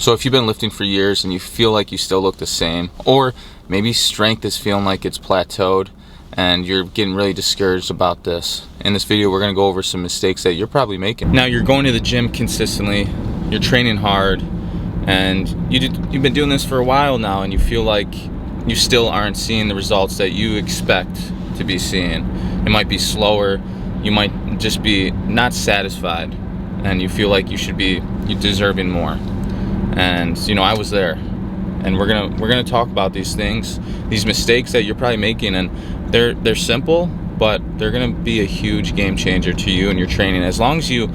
So if you've been lifting for years and you feel like you still look the same, or maybe strength is feeling like it's plateaued and you're getting really discouraged about this, in this video we're going to go over some mistakes that you're probably making. Now, you're going to the gym consistently, you're training hard, and you've been doing this for a while now, and you feel like you still aren't seeing the results that you expect to be seeing. It might be slower, you might just be not satisfied, and you feel like you're deserving more. And I was there, and we're gonna talk about these things, these mistakes that you're probably making, and they're simple, but they're gonna be a huge game changer to you and your training, as long as you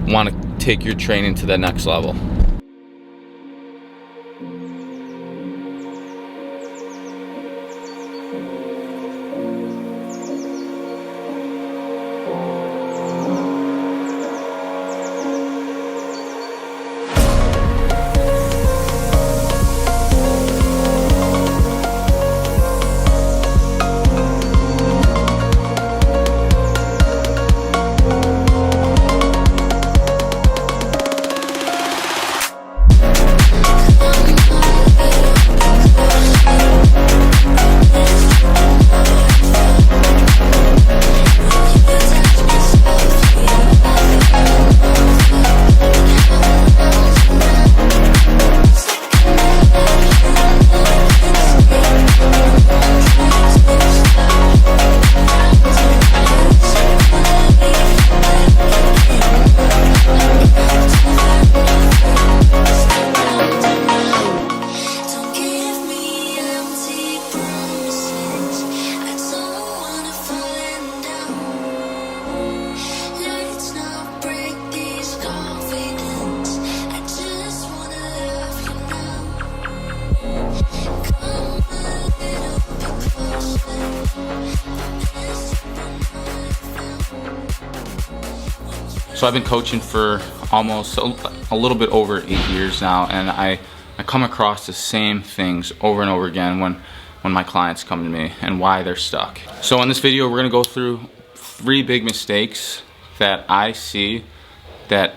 want to take your training to the next level. So I've been coaching for almost a little bit over 8 years now, and I come across the same things over and over again when my clients come to me and why they're stuck. So in this video we're going to go through 3 big mistakes that I see that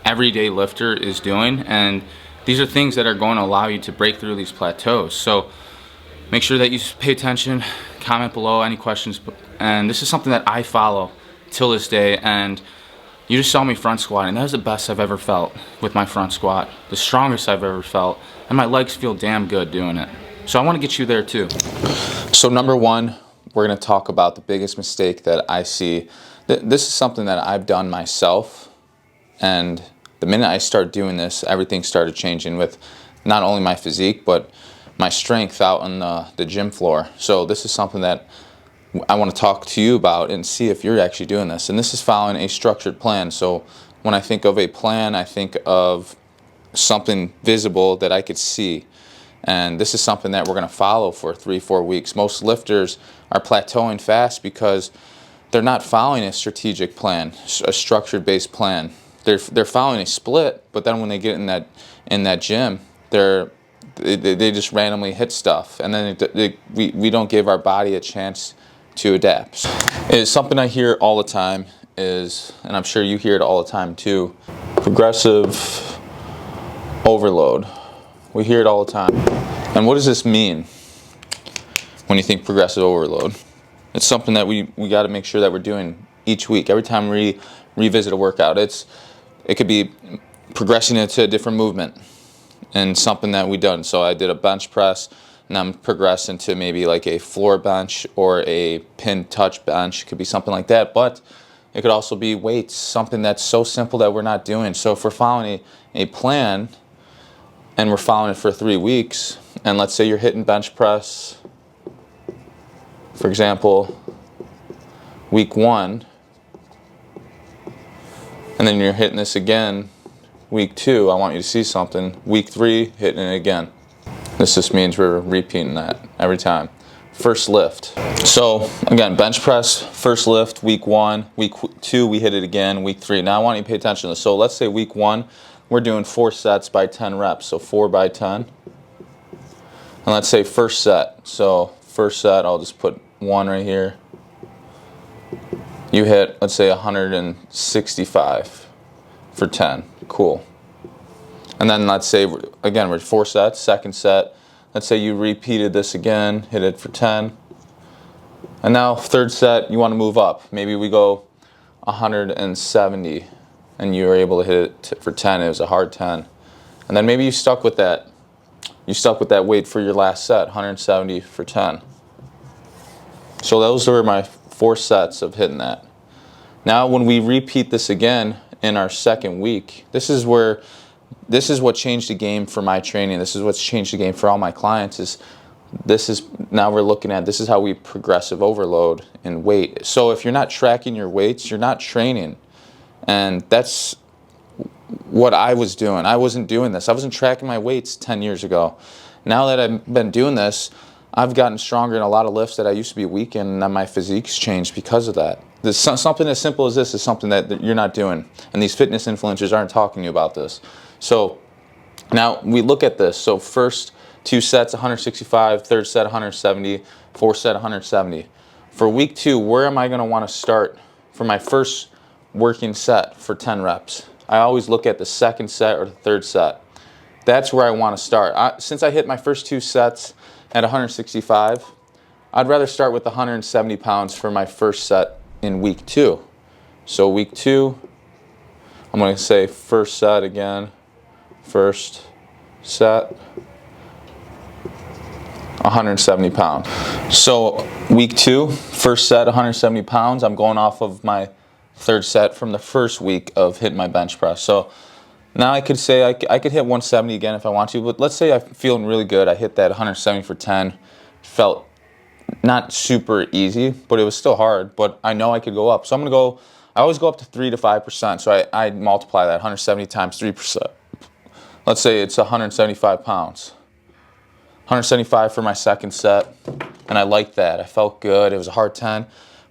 everyday lifter is doing, and these are things that are going to allow you to break through these plateaus. So make sure that you pay attention, comment below any questions, and this is something that I follow till this day. And you just saw me front squat, and that was the best I've ever felt with my front squat, the strongest I've ever felt, and my legs feel damn good doing it. So I want to get you there too. So number 1, we're going to talk about the biggest mistake that I see. This is something that I've done myself, and the minute I started doing this, everything started changing with not only my physique, but my strength out on the gym floor. So this is something that I want to talk to you about and see if you're actually doing this. And this is following a structured plan. So when I think of a plan, I think of something visible that I could see. And this is something that we're going to follow for 3-4 weeks. Most lifters are plateauing fast because they're not following a strategic plan, a structured based plan. They're following a split, but then when they get in that gym, they just randomly hit stuff, and then we don't give our body a chance to adapt. It's something I hear all the time is, and I'm sure you hear it all the time too, progressive overload. We hear it all the time. And what does this mean when you think progressive overload? It's something that we got to make sure that we're doing each week. Every time we revisit a workout, it could be progressing into a different movement and something that we done. So I did a bench press, and I'm progressing to maybe like a floor bench or a pin touch bench. It could be something like that, but it could also be weights, something that's so simple that we're not doing. So if we're following a plan and we're following it for 3 weeks, and let's say you're hitting bench press, for example, week 1, and then you're hitting this again week 2, I want you to see something. Week 3, hitting it again. This just means we're repeating that every time. First lift. So again, bench press, first lift, week 1. Week 2, we hit it again. Week 3. Now I want you to pay attention to this. So let's say week 1, we're doing 4 sets by 10 reps. So 4 by 10. And let's say first set. So first set, I'll just put 1 right here. You hit, let's say 165 for 10. Cool. And then let's say, again, we're 4 sets, second set. Let's say you repeated this again, hit it for 10. And now third set, you want to move up. Maybe we go 170 and you were able to hit it for 10. It was a hard 10. And then maybe you stuck with that. You stuck with that weight for your last set, 170 for 10. So those were my 4 sets of hitting that. Now when we repeat this again in our second week, this is what changed the game for my training. This is what's changed the game for all my clients. Now we're looking at, this is how we progressive overload in weight. So if you're not tracking your weights, you're not training. And that's what I was doing. I wasn't doing this. I wasn't tracking my weights 10 years ago. Now that I've been doing this, I've gotten stronger in a lot of lifts that I used to be weak in, and then my physique's changed because of that. Something as simple as this is something that you're not doing, and these fitness influencers aren't talking to you about this. So now we look at this. So first 2 sets, 165, third set, 170, fourth set, 170. For week 2, where am I going to want to start for my first working set for 10 reps? I always look at the second set or the third set. That's where I want to start. Since I hit my first 2 sets at 165, I'd rather start with 170 pounds for my first set in week 2. So week 2, I'm going to say first set again. First set, 170 pounds. So week 2, first set, 170 pounds. I'm going off of my third set from the first week of hitting my bench press. So now I could say I could hit 170 again if I want to, but let's say I'm feeling really good. I hit that 170 for 10. Felt not super easy, but it was still hard, but I know I could go up. So I'm going to go, I always go up to 3 to 5%. So I multiply that 170 times 3%. Let's say it's 175 pounds. 175 for my second set, and I liked that. I felt good. It was a hard 10,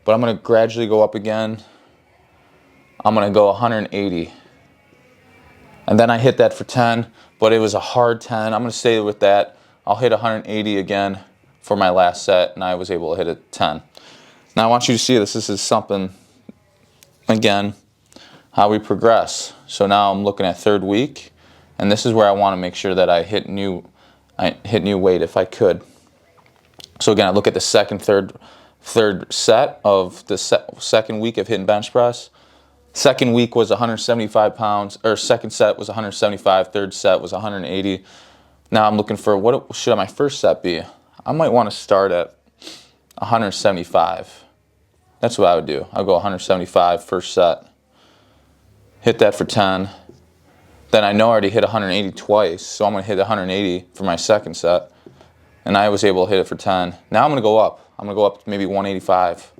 but I'm going to gradually go up again. I'm going to go 180. And then I hit that for 10, but it was a hard 10. I'm going to stay with that. I'll hit 180 again for my last set, and I was able to hit a 10. Now I want you to see this. This is something, again, how we progress. So now I'm looking at third week, and this is where I want to make sure that I hit new weight if I could. So again, I look at the second, third set of the second week of hitting bench press. Second week was 175 pounds, or second set was 175, third set was 180. Now I'm looking for, what should my first set be? I might want to start at 175. That's what I would do. I'll go 175 first set. Hit that for 10. Then I know I already hit 180 twice, so I'm going to hit 180 for my second set. And I was able to hit it for 10. Now I'm going to go up. I'm going to go up to maybe 185.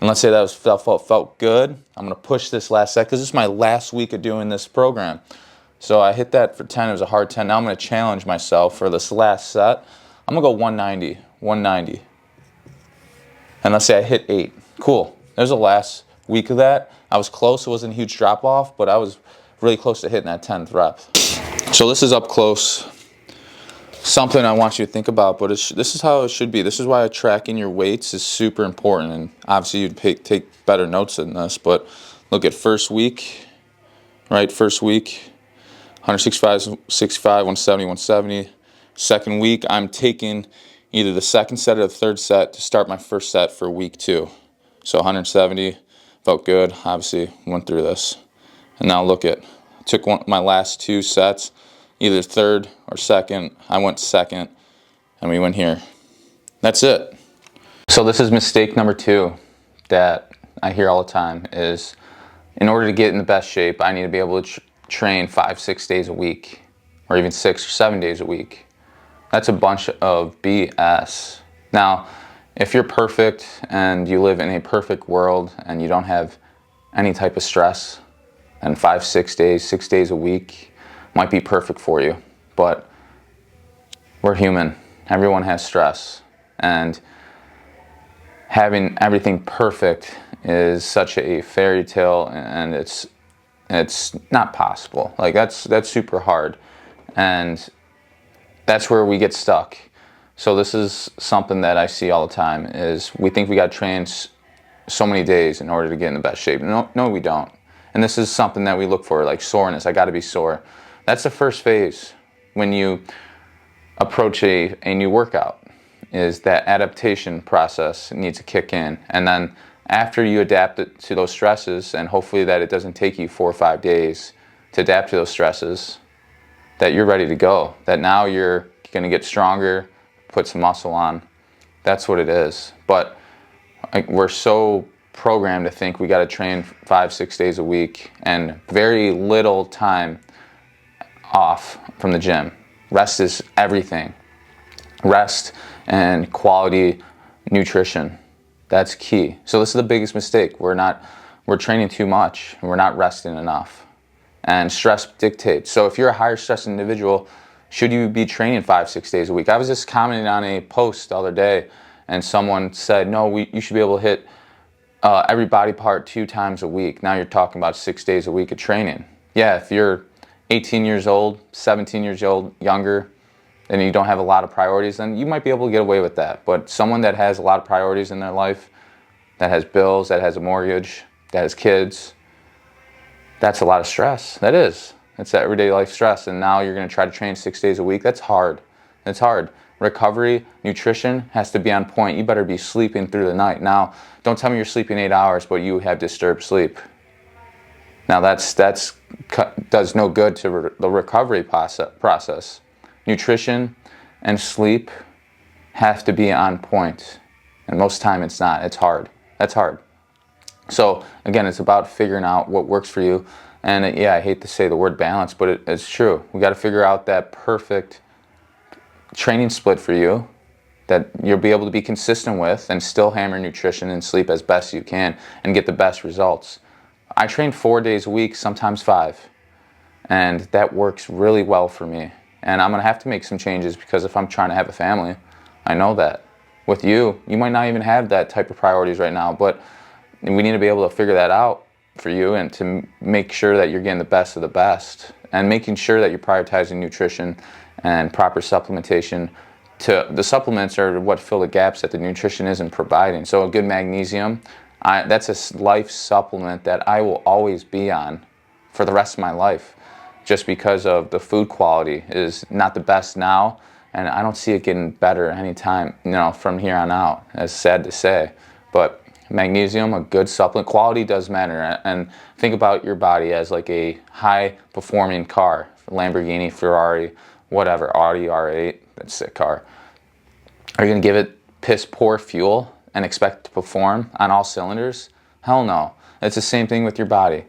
And let's say that felt good. I'm going to push this last set because this is my last week of doing this program. So I hit that for 10. It was a hard 10. Now I'm going to challenge myself for this last set. I'm going to go 190. And let's say I hit 8. Cool. There's the last week of that. I was close. It wasn't a huge drop off, but I was really close to hitting that 10th rep. So this is up close. Something I want you to think about, but this is how it should be. This is why tracking your weights is super important. And obviously you'd take better notes than this, but look at first week, right? First week, 165, 65, 170, 170. Second week, I'm taking either the second set or the third set to start my first set for week 2. So 170, felt good. Obviously went through this. And now look at, took my last 2 sets, either third or second. I went second, and we went here. That's it. So this is mistake number 2 that I hear all the time is, in order to get in the best shape, I need to be able to train 5-6 days a week, or even 6 or 7 days a week. That's a bunch of BS. Now, if you're perfect and you live in a perfect world and you don't have any type of stress, and 5-6 days, 6 days a week might be perfect for you. But we're human. Everyone has stress. And having everything perfect is such a fairy tale, and it's not possible. Like that's super hard. And that's where we get stuck. So this is something that I see all the time is we think we got to train so many days in order to get in the best shape. No, we don't. And this is something that we look for, like soreness. I got to be sore. That's the first phase when you approach a new workout, is that adaptation process needs to kick in. And then after you adapt it to those stresses, and hopefully that it doesn't take you 4 or 5 days to adapt to those stresses, that you're ready to go, that now you're going to get stronger, put some muscle on. That's what it is. But we're so programmed to think we got to train 5, 6 days a week and very little time off from the gym. Rest is everything. Rest and quality nutrition. That's key. So this is the biggest mistake. We're training too much and we're not resting enough. And stress dictates. So if you're a higher stress individual, should you be training 5, 6 days a week? I was just commenting on a post the other day, and someone said, no, you should be able to hit every body part 2 times a week. Now you're talking about 6 days a week of training. Yeah, if you're 18 years old, 17 years old, younger, and you don't have a lot of priorities, then you might be able to get away with that. But someone that has a lot of priorities in their life, that has bills, that has a mortgage, that has kids, that's a lot of stress. That is. It's that everyday life stress. And now you're going to try to train 6 days a week. That's hard. It's hard. Recovery, nutrition has to be on point. You better be sleeping through the night. Now, don't tell me you're sleeping 8 hours, but you have disturbed sleep. Now that's does no good to the recovery process. Nutrition and sleep have to be on point. And most time it's not. It's hard. That's hard. So again, it's about figuring out what works for you. And yeah, I hate to say the word balance, but it's true. We got to figure out that perfect training split for you that you'll be able to be consistent with and still hammer nutrition and sleep as best you can and get the best results. I train 4 days a week, sometimes 5. And that works really well for me. And I'm going to have to make some changes because if I'm trying to have a family, I know that. With you might not even have that type of priorities right now, but we need to be able to figure that out for you and to make sure that you're getting the best of the best and making sure that you're prioritizing nutrition and proper supplementation. The supplements are what fill the gaps that the nutrition isn't providing. So a good magnesium, that's a life supplement that I will always be on for the rest of my life, just because of the food quality is not the best now, and I don't see it getting better anytime, from here on out. It's sad to say, but magnesium, a good supplement. Quality does matter, and think about your body as like a high-performing car, Lamborghini, Ferrari, whatever, Audi R8, that's a sick car. Are you going to give it piss-poor fuel and expect it to perform on all cylinders? Hell no. It's the same thing with your body.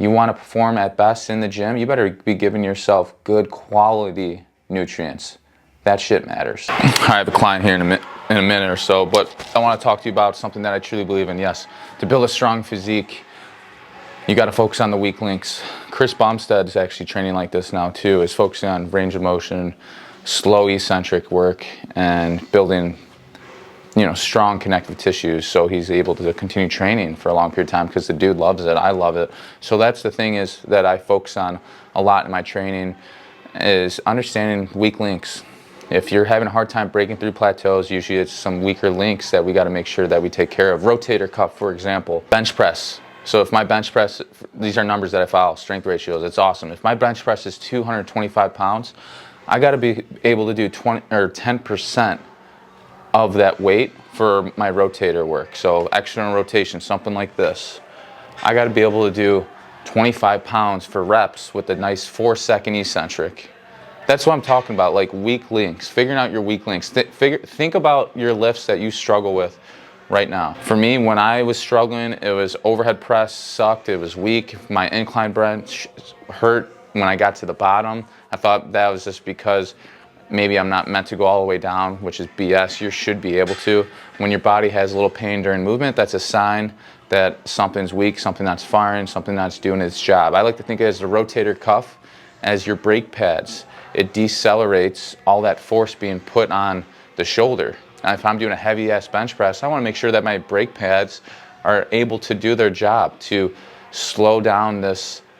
You want to perform at best in the gym, you better be giving yourself good quality nutrients. That shit matters. I have a client here in a minute or so, but I want to talk to you about something that I truly believe in. Yes, to build a strong physique, you got to focus on the weak links. Chris Bumstead is actually training like this now too, is focusing on range of motion, slow eccentric work, and building strong connective tissues, so he's able to continue training for a long period of time because the dude loves it. I love it. So that's the thing is that I focus on a lot in my training, is understanding weak links. If you're having a hard time breaking through plateaus, usually it's some weaker links that we got to make sure that we take care of. Rotator cuff, for example. Bench press. So if my bench press, these are numbers that I follow, strength ratios, it's awesome. If my bench press is 225 pounds, I got to be able to do 20 or 10% of that weight for my rotator work. So external rotation, something like this. I got to be able to do 25 pounds for reps with a nice 4-second eccentric. That's what I'm talking about, like weak links, figuring out your weak links. Think about your lifts that you struggle with right now. For me, when I was struggling, it was overhead press sucked, it was weak. My incline bench hurt when I got to the bottom. I thought that was just because maybe I'm not meant to go all the way down, which is BS. You should be able to. When your body has a little pain during movement, that's a sign that something's weak, something that's firing, something that's doing its job. I like to think of it as the rotator cuff as your brake pads. It decelerates all that force being put on the shoulder. And if I'm doing a heavy ass bench press, I want to make sure that my brake pads are able to do their job to slow down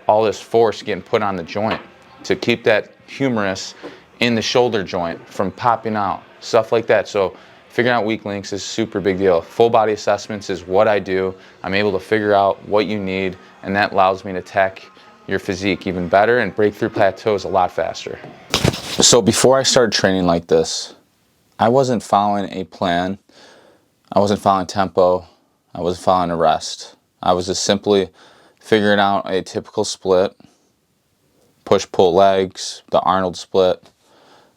all this force getting put on the joint, to keep that humerus in the shoulder joint from popping out, stuff like that. So figuring out weak links is super big deal. Full body assessments is what I do. I'm able to figure out what you need, and that allows me to attack your physique even better and break through plateaus a lot faster. So before I started training like this, I wasn't following a plan. I wasn't following tempo. I wasn't following a rest. I was just simply figuring out a typical split, push-pull legs, the Arnold split,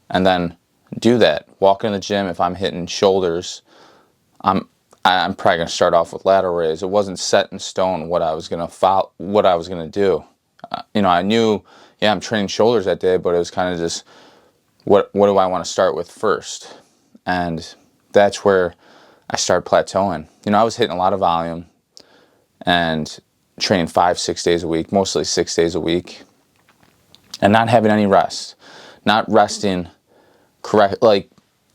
and then do that. Walk in the gym, if I'm hitting shoulders, I'm probably gonna start off with lateral raise. It wasn't set in stone what I was gonna follow, what I was gonna do. You know, I knew, yeah, I'm training shoulders that day, but it was kind of just, what do I want to start with first? And that's where I started plateauing. You know, I was hitting a lot of volume and training 5-6 days a week, mostly 6 days a week, and not having any rest, not resting correct, like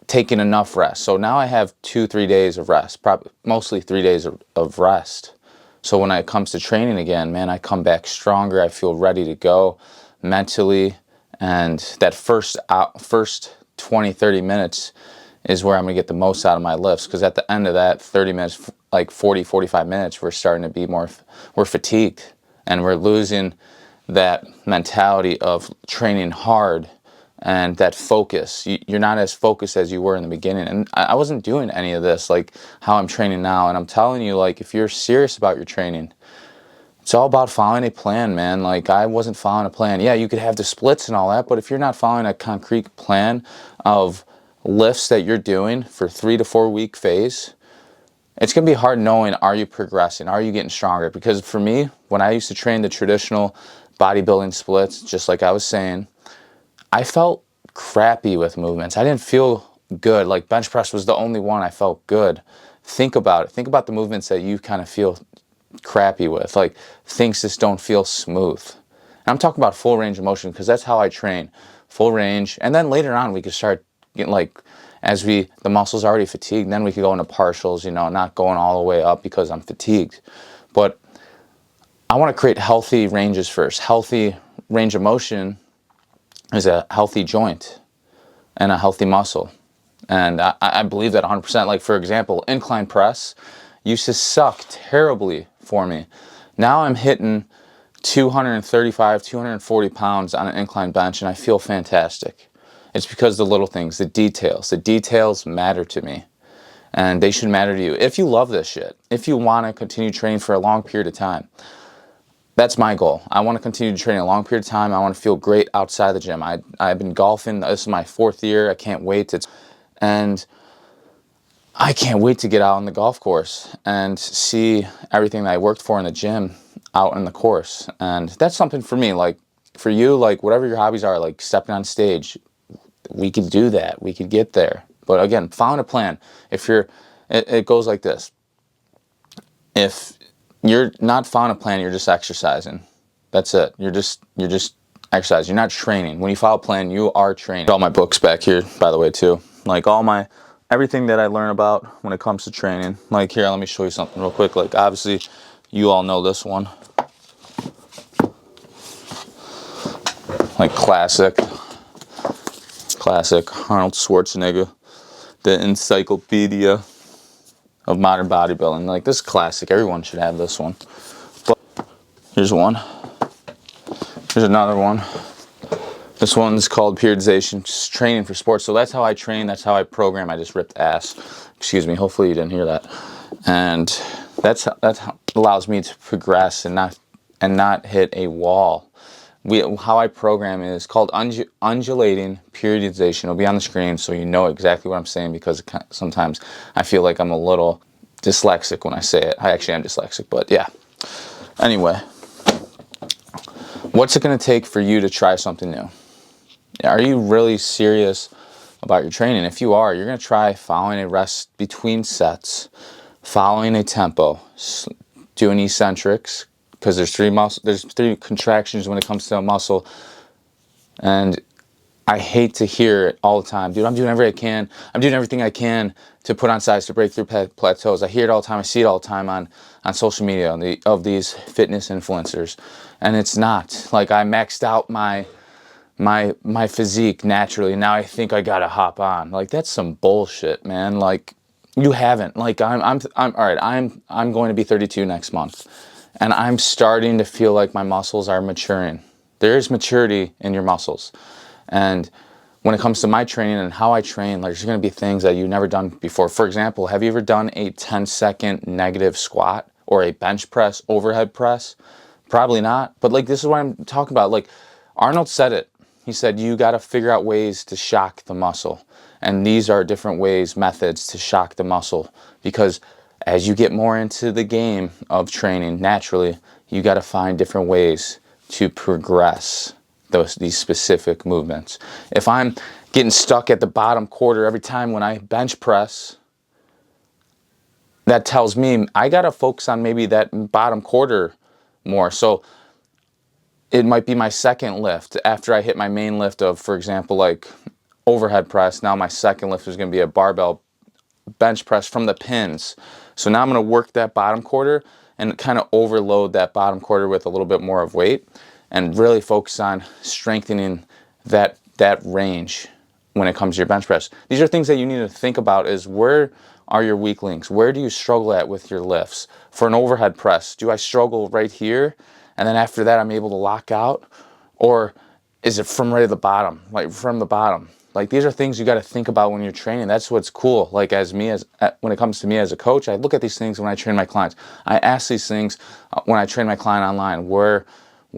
taking enough rest. So now I have 2-3 days of rest, probably mostly 3 days of rest. So when it comes to training again, man, I come back stronger. I feel ready to go mentally, and that first 20-30 minutes is where I'm gonna get the most out of my lifts, because at the end of that 30 minutes, like 40-45 minutes, we're starting to be we're fatigued, and we're losing that mentality of training hard and that focus. You're not as focused as you were in the beginning. And I wasn't doing any of this like how I'm training now. And I'm telling you, like, if you're serious about your training, it's all about following a plan, man. Like, I wasn't following a plan. Yeah, you could have the splits and all that, but if you're not following a concrete plan of lifts that you're doing for 3 to 4 week phase, it's going to be hard knowing, are you progressing? Are you getting stronger? Because for me, when I used to train the traditional bodybuilding splits, just like I was saying, I felt crappy with movements. I didn't feel good. Like, bench press was the only one I felt good. Think about it. Think about the movements that you kind of feel crappy with. Like, things just don't feel smooth. And I'm talking about full range of motion, because that's how I train. Full range. And then later on, we could start getting, like, as the muscle's already fatigued, then we could go into partials, you know, not going all the way up because I'm fatigued. But I want to create healthy ranges first. Healthy range of motion is a healthy joint and a healthy muscle. And I believe that 100%. Like, for example, incline press used to suck terribly for me. Now I'm hitting 235, 240 pounds on an incline bench, and I feel fantastic. It's because the little things, the details matter to me. And they should matter to you. If you love this shit, if you want to continue training for a long period of time, that's my goal. I want to continue to train a long period of time. I want to feel great outside the gym. I've been golfing. This is my 4th year. I can't wait. And I can't wait to get out on the golf course and see everything that I worked for in the gym out in the course. And that's something for me. Like, for you, like, whatever your hobbies are, like stepping on stage, we could do that. We could get there. But again, following a plan. If it goes like this. If you're not following a plan, you're just exercising. That's it. You're just exercising. You're not training. When you follow a plan, you are training. All my books back here, by the way, too. Like, everything that I learn about when it comes to training. Like, here, let me show you something real quick. Like, obviously, you all know this one. Like, classic Arnold Schwarzenegger, the encyclopedia of modern bodybuilding. Like, this is classic. Everyone should have this one. But here's one. Here's another one. This one's called Periodization, just training for sports. So that's how I train. That's how I program. I just ripped ass. Excuse me. Hopefully you didn't hear that. And that's how allows me to progress and not hit a wall. How I program is called undulating periodization. It'll be on the screen so you know exactly what I'm saying, because sometimes I feel like I'm a little dyslexic when I say it. I actually am dyslexic, but yeah. Anyway, what's it going to take for you to try something new? Are you really serious about your training? If you are, you're going to try following a rest between sets, following a tempo, doing eccentrics, because there's 3 contractions when it comes to a muscle. And I hate to hear it all the time. Dude, I'm doing everything I can to put on size to break through plateaus. I hear it all the time. I see it all the time on social media of these fitness influencers. And it's not. Like, I maxed out my physique naturally. Now I think I gotta hop on. Like, that's some bullshit, man. Like, you haven't. Like, I'm all right. I'm going to be 32 next month. and I'm starting to feel like my muscles are maturing. There is maturity in your muscles. And when it comes to my training and how I train, like, there's going to be things that you've never done before. For example, have you ever done a 10-second negative squat or a bench press, overhead press? Probably not. But like, this is what I'm talking about. Like, Arnold said it. He said, you got to figure out ways to shock the muscle. And these are different ways, methods to shock the muscle. Because as you get more into the game of training, naturally, you got to find different ways to progress these specific movements. If I'm getting stuck at the bottom quarter every time when I bench press, that tells me I got to focus on maybe that bottom quarter more. So it might be my second lift after I hit my main lift of, for example, like overhead press. Now my second lift is going to be a barbell bench press from the pins. So now I'm going to work that bottom quarter and kind of overload that bottom quarter with a little bit more of weight and really focus on strengthening that range when it comes to your bench press. These are things that you need to think about, is where are your weak links? Where do you struggle at with your lifts? For an overhead press, do I struggle right here and then after that I'm able to lock out? Or is it from right at the bottom, like from the bottom? Like, these are things you got to think about when you're training. That's what's cool. Like, when it comes to me as a coach, I look at these things when I train my clients. I ask these things when I train my client online.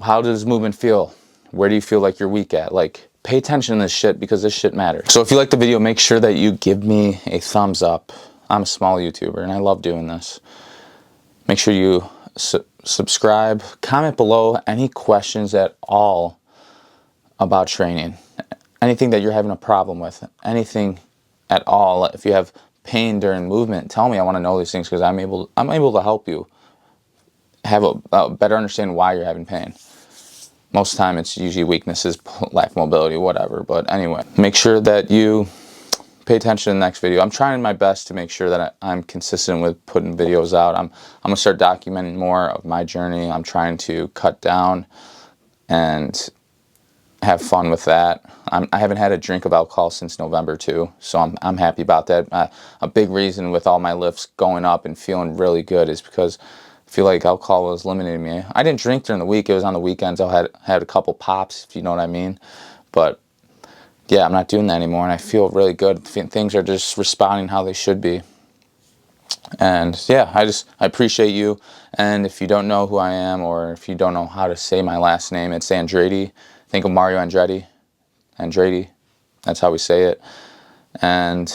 How does movement feel? Where do you feel like you're weak at? Like, pay attention to this shit, because this shit matters. So if you like the video, make sure that you give me a thumbs up. I'm a small YouTuber and I love doing this. Make sure you subscribe, comment below any questions at all about training. Anything that you're having a problem with, anything at all. If you have pain during movement, tell me. I want to know these things, because I'm able to help you have a better understanding why you're having pain. Most of the time it's usually weaknesses, lack of mobility, whatever. But anyway, make sure that you pay attention to the next video. I'm trying my best to make sure that I'm consistent with putting videos out. I'm going to start documenting more of my journey. I'm trying to cut down and have fun with that. I haven't had a drink of alcohol since November too, so I'm happy about that. A big reason with all my lifts going up and feeling really good is because I feel like alcohol was limiting me. I didn't drink during the week. It was on the weekends. I had a couple pops, if you know what I mean. But yeah, I'm not doing that anymore, and I feel really good. Things are just responding how they should be. And yeah, I appreciate you. And if you don't know who I am, or if you don't know how to say my last name, it's Andretti. Think of Mario Andretti. Andretti. That's how we say it. And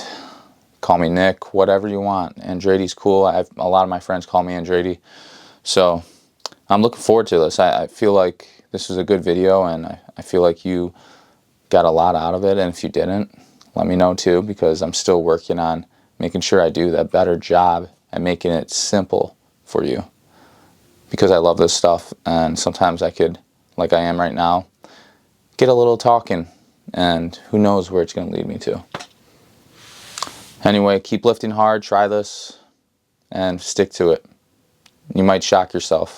call me Nick, whatever you want. Andretti's cool. A lot of my friends call me Andretti. So I'm looking forward to this. I feel like this was a good video, and I feel like you got a lot out of it. And if you didn't, let me know too, because I'm still working on making sure I do that better job at making it simple for you, because I love this stuff, and sometimes I could, like I am right now, get a little talking, and who knows where it's going to lead me to. Anyway, keep lifting hard, try this, and stick to it. You might shock yourself.